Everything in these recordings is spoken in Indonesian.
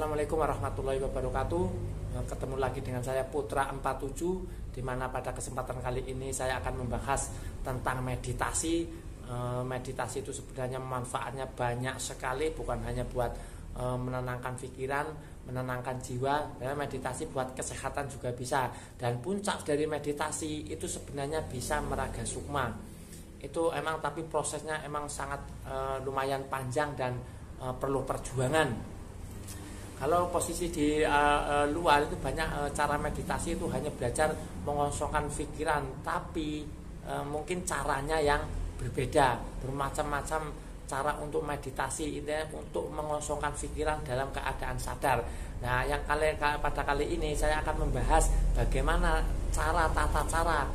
Assalamualaikum warahmatullahi wabarakatuh. Ketemu lagi dengan saya Putra 47, di mana pada kesempatan kali ini saya akan membahas tentang meditasi. Meditasi itu sebenarnya manfaatnya banyak sekali, bukan hanya buat menenangkan pikiran, menenangkan jiwa. Meditasi buat kesehatan juga bisa. Dan puncak dari meditasi itu sebenarnya bisa meraga sukma. Itu emang, tapi prosesnya emang sangat lumayan panjang dan perlu perjuangan. Kalau posisi di luar itu banyak cara meditasi, itu hanya belajar mengosongkan pikiran, tapi mungkin caranya yang berbeda. Bermacam-macam cara untuk meditasi, intinya untuk mengosongkan pikiran dalam keadaan sadar. Nah, pada kali ini saya akan membahas bagaimana tata cara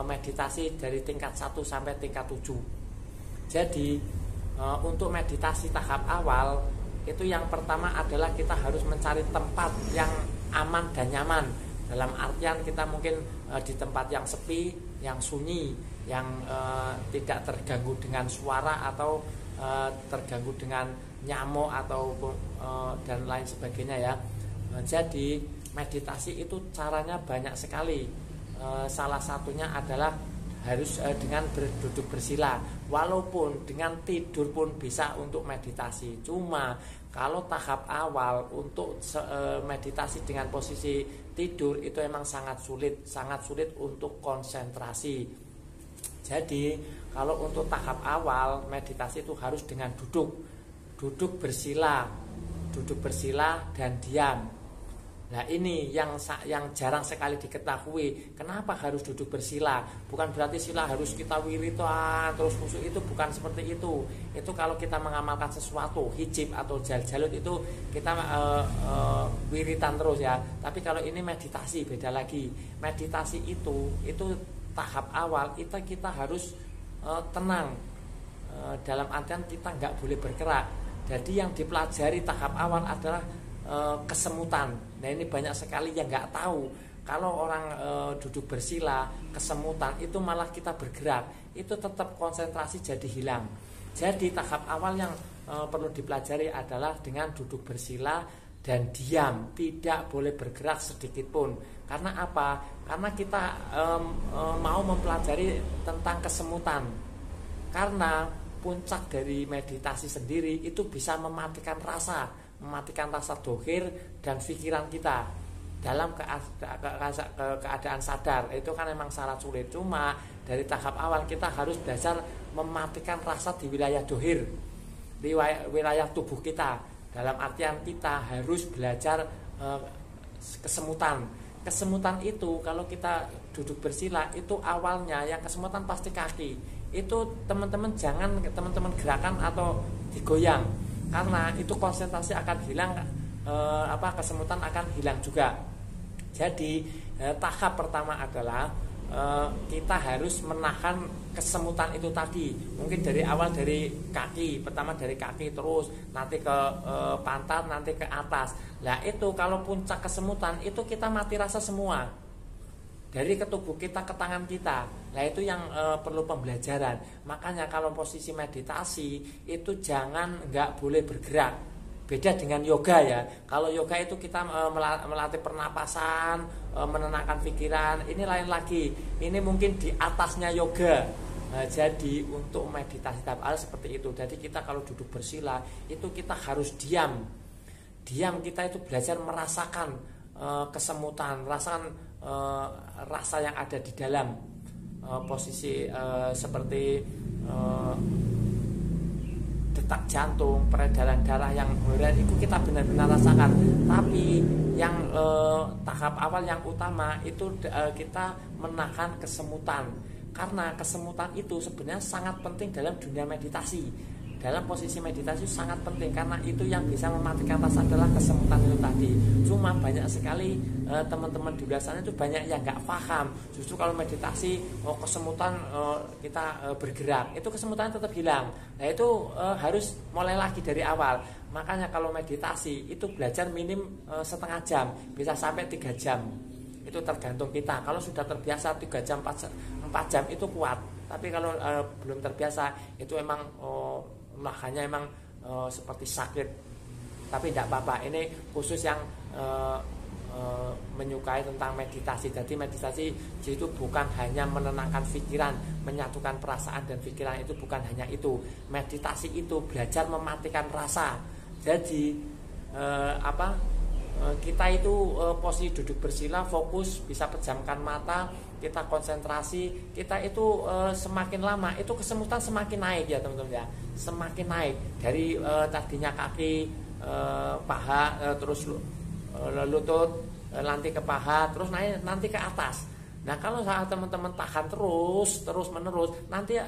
meditasi dari tingkat 1 sampai tingkat 7. Jadi untuk meditasi tahap awal itu yang pertama adalah kita harus mencari tempat yang aman dan nyaman. Dalam artian kita mungkin di tempat yang sepi, yang sunyi, yang tidak terganggu dengan suara atau terganggu dengan nyamuk atau dan lain sebagainya ya. Jadi meditasi itu caranya banyak sekali. Salah satunya adalah harus dengan duduk bersila. Walaupun dengan tidur pun bisa untuk meditasi. Cuma kalau tahap awal untuk meditasi dengan posisi tidur itu emang sangat sulit untuk konsentrasi. Jadi kalau untuk tahap awal meditasi itu harus dengan duduk bersila dan diam. Nah, ini yang jarang sekali diketahui. Kenapa harus duduk bersila? Bukan berarti sila harus kita wiritan terus khusyuk, itu bukan seperti itu. Itu kalau kita mengamalkan sesuatu hijab atau jalut itu kita wiritan terus ya. Tapi kalau ini meditasi beda lagi. Meditasi itu tahap awal kita harus tenang. Dalam artian kita nggak boleh bergerak. Jadi yang dipelajari tahap awal adalah kesemutan. Nah, ini banyak sekali yang nggak tahu. Kalau orang duduk bersila, kesemutan itu malah kita bergerak, itu tetap konsentrasi jadi hilang. Jadi tahap awal yang perlu dipelajari adalah dengan duduk bersila dan diam, tidak boleh bergerak sedikit pun. Karena apa? Karena kita mau mempelajari tentang kesemutan. Karena puncak dari meditasi sendiri itu bisa mematikan rasa dohir dan pikiran kita dalam keadaan sadar. Itu kan memang sangat sulit. Cuma dari tahap awal kita harus belajar mematikan rasa di wilayah dohir, di wilayah tubuh kita. Dalam artian kita harus belajar kesemutan. Kesemutan itu kalau kita duduk bersila itu awalnya yang kesemutan pasti kaki. Itu teman-teman jangan gerakan atau digoyang, karena itu konsentrasi akan hilang, kesemutan akan hilang juga. Jadi tahap pertama adalah kita harus menahan kesemutan itu tadi. Mungkin dari awal dari kaki, pertama dari kaki terus nanti ke pantat, nanti ke atas. Nah, itu kalau puncak kesemutan itu kita mati rasa semua. Dari ke tubuh kita ke tangan kita. Nah, itu yang perlu pembelajaran. Makanya kalau posisi meditasi itu nggak boleh bergerak. Beda dengan yoga ya. Kalau yoga itu kita melatih pernapasan, menenangkan pikiran. Ini lain lagi. Ini mungkin di atasnya yoga. Nah, jadi untuk meditasi tahap awal seperti itu. Jadi kita kalau duduk bersila itu kita harus diam. Diam, kita itu belajar merasakan kesemutan, rasakan rasa yang ada di dalam posisi seperti detak jantung, peredaran darah yang berat, itu kita benar-benar rasakan. Tapi yang tahap awal yang utama itu kita menahan kesemutan, karena kesemutan itu sebenarnya sangat penting dalam dunia meditasi. Dalam posisi meditasi sangat penting, karena itu yang bisa mematikan rasa adalah kesemutan itu tadi. Cuma banyak sekali teman-teman di luar sana itu banyak yang nggak paham. Justru kalau meditasi kesemutan kita bergerak, itu kesemutan tetap hilang. Nah, itu harus mulai lagi dari awal. Makanya kalau meditasi itu belajar minim setengah jam, bisa sampai 3 jam. Itu tergantung kita. Kalau sudah terbiasa 3 jam 4 jam itu kuat. Tapi kalau belum terbiasa itu emang makanya emang seperti sakit tapi tidak apa-apa. Ini khusus yang menyukai tentang meditasi. Jadi meditasi itu bukan hanya menenangkan pikiran, menyatukan perasaan dan pikiran, itu bukan hanya itu. Meditasi itu belajar mematikan rasa. Jadi kita itu posisi duduk bersila, fokus, bisa pejamkan mata, kita konsentrasi, kita itu semakin lama itu kesemutan semakin naik ya teman-teman ya, semakin naik dari tadinya kaki, paha, terus lutut, nanti ke paha, terus naik nanti ke atas. Nah kalau saat teman-teman tahan terus menerus, nanti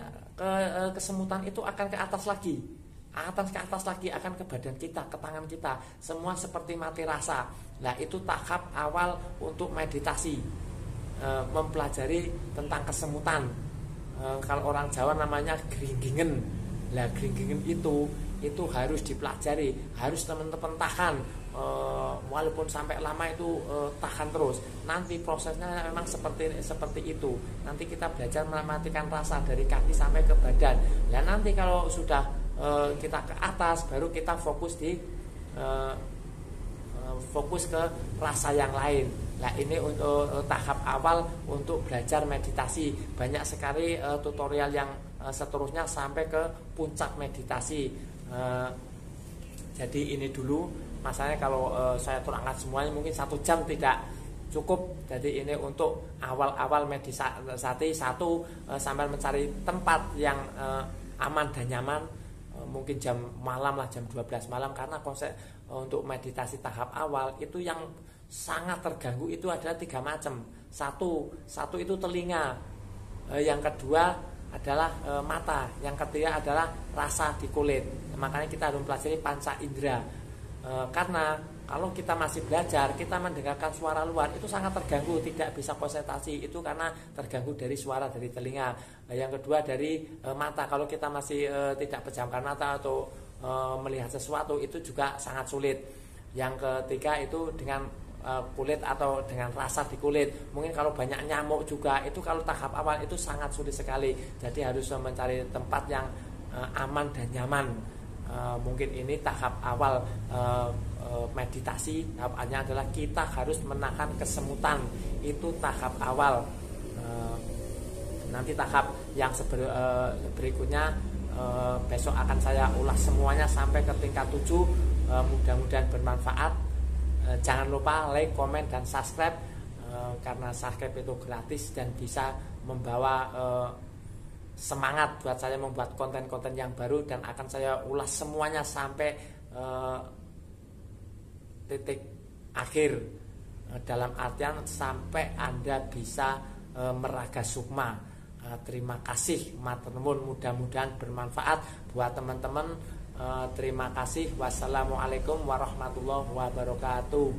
kesemutan itu akan ke atas lagi, ke atas lagi, akan ke badan kita, ke tangan kita, semua seperti mati rasa. Nah itu tahap awal untuk meditasi, mempelajari tentang kesemutan. Kalau orang Jawa namanya gringgingen. Nah gringgingen itu harus dipelajari, harus teman-teman tahan, walaupun sampai lama itu tahan terus. Nanti prosesnya memang seperti itu. Nanti kita belajar mematikan rasa dari kaki sampai ke badan. Nah nanti kalau sudah kita ke atas, baru kita fokus ke rasa yang lain. Nah ini untuk tahap awal untuk belajar meditasi. Banyak sekali tutorial yang seterusnya sampai ke puncak meditasi. Jadi ini dulu, masalahnya kalau saya terangkan semuanya mungkin 1 jam tidak cukup. Jadi ini untuk awal-awal meditasi, satu sambil mencari tempat yang aman dan nyaman. Mungkin jam malam lah, jam 12 malam, karena konsep untuk meditasi tahap awal itu yang sangat terganggu itu adalah 3 macam. Satu itu telinga, yang kedua adalah mata, yang ketiga adalah rasa di kulit. Makanya kita harus mempelajari panca indera, karena kalau kita masih belajar, kita mendengarkan suara luar itu sangat terganggu, tidak bisa konsentrasi. Itu karena terganggu dari suara dari telinga. Yang kedua dari mata, kalau kita masih tidak pejamkan mata atau melihat sesuatu itu juga sangat sulit. Yang ketiga itu dengan kulit atau dengan rasa di kulit. Mungkin kalau banyak nyamuk juga, itu kalau tahap awal itu sangat sulit sekali. Jadi harus mencari tempat yang aman dan nyaman. Mungkin ini tahap awal meditasi. Tahapannya adalah kita harus menahan kesemutan. Itu tahap awal. Nanti tahap yang berikutnya besok akan saya ulas semuanya sampai ke tingkat 7. Mudah-mudahan bermanfaat. Jangan lupa like, komen, dan subscribe, karena subscribe itu gratis dan bisa membawa semangat buat saya membuat konten-konten yang baru, dan akan saya ulas semuanya sampai titik akhir, dalam artian sampai Anda bisa meraga sukma. Terima kasih matur nuwun, mudah-mudahan bermanfaat buat teman-teman. Terima kasih. Wassalamualaikum warahmatullahi wabarakatuh.